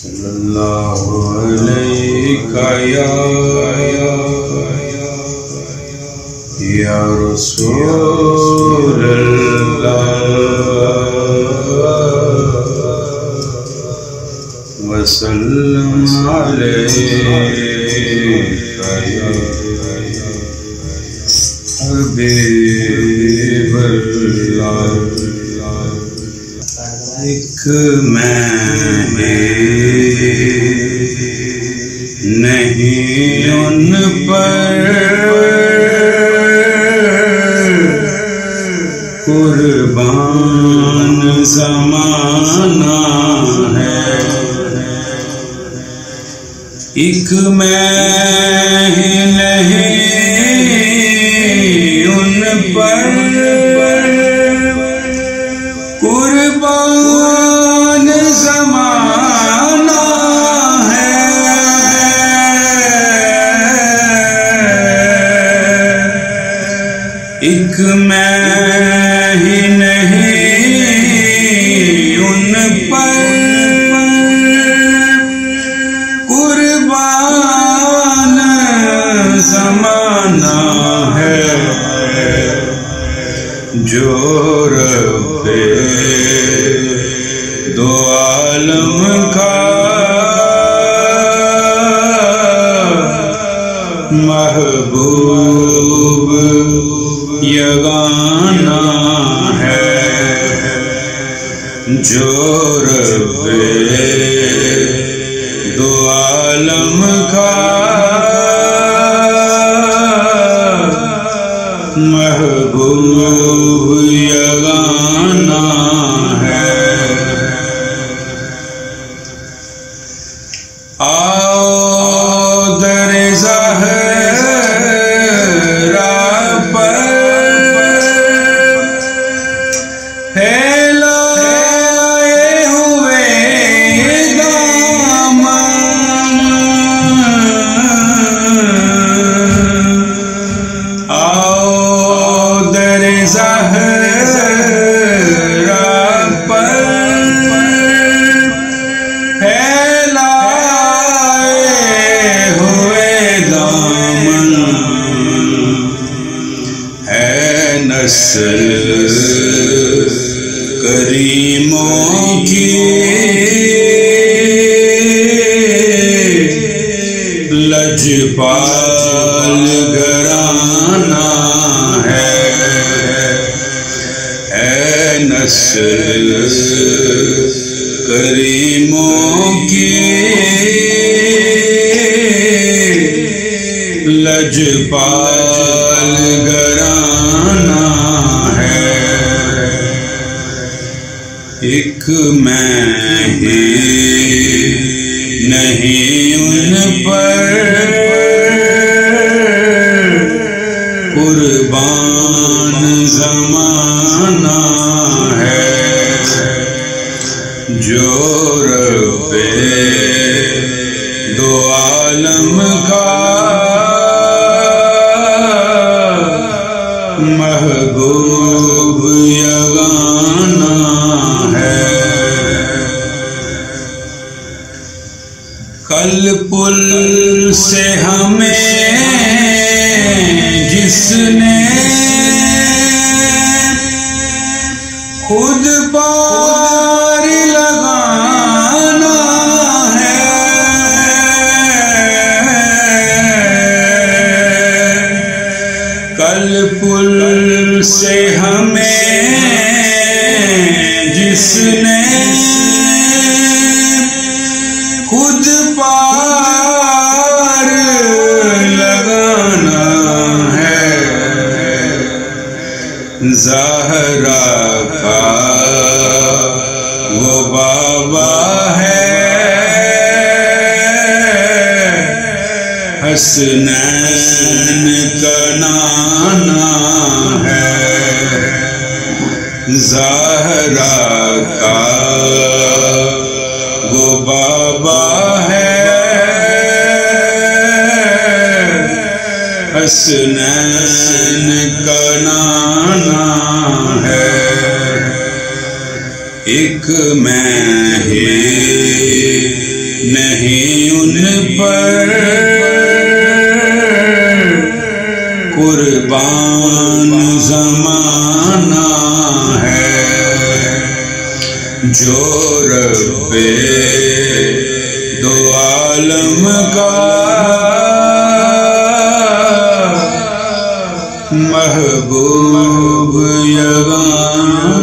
सल्लल्लाहु अलैका या रसूलल्लाह वसल्लम अलैका या हबीबल्लाह। एक मैं नहीं उन पर कुर्बान ज़माना है। एक मैं ही नहीं उन पर कुर्बान ज़माना है। एक मैं ही नहीं उन पर कुर्बान ज़माना है। जो रब्बे दो आलम का महबूब यगाना है। जो रब्बे दो आलम का महबूब यगाना है। आओ दरे ज़हरा पर फैलाए हुए दामन। आओ दरे ज़हरा पर फैलाए हुए दामन। है नस्ल करीमों की लजपाल घराना है। नस्ल करीमों की लजपाल घराना है। एक मैं ही नहीं उन पर कुर्बान ज़माना है। जो रब्बे दो आलम का महबूब यगाना है। कल पुल से हमें जिसने खुद पार लगाना है। कल पुल से हमें जिसने खुद पार लगाना है। ज़हरा का वो बाबा है, हसनैन का नाना है। ज़हरा का वो बाबा है, हसनैन का नाना है। एक मैं ही नहीं उन पर कुर्बान ज़माना है। जो रब्बे दो आलम का महबूब यगाना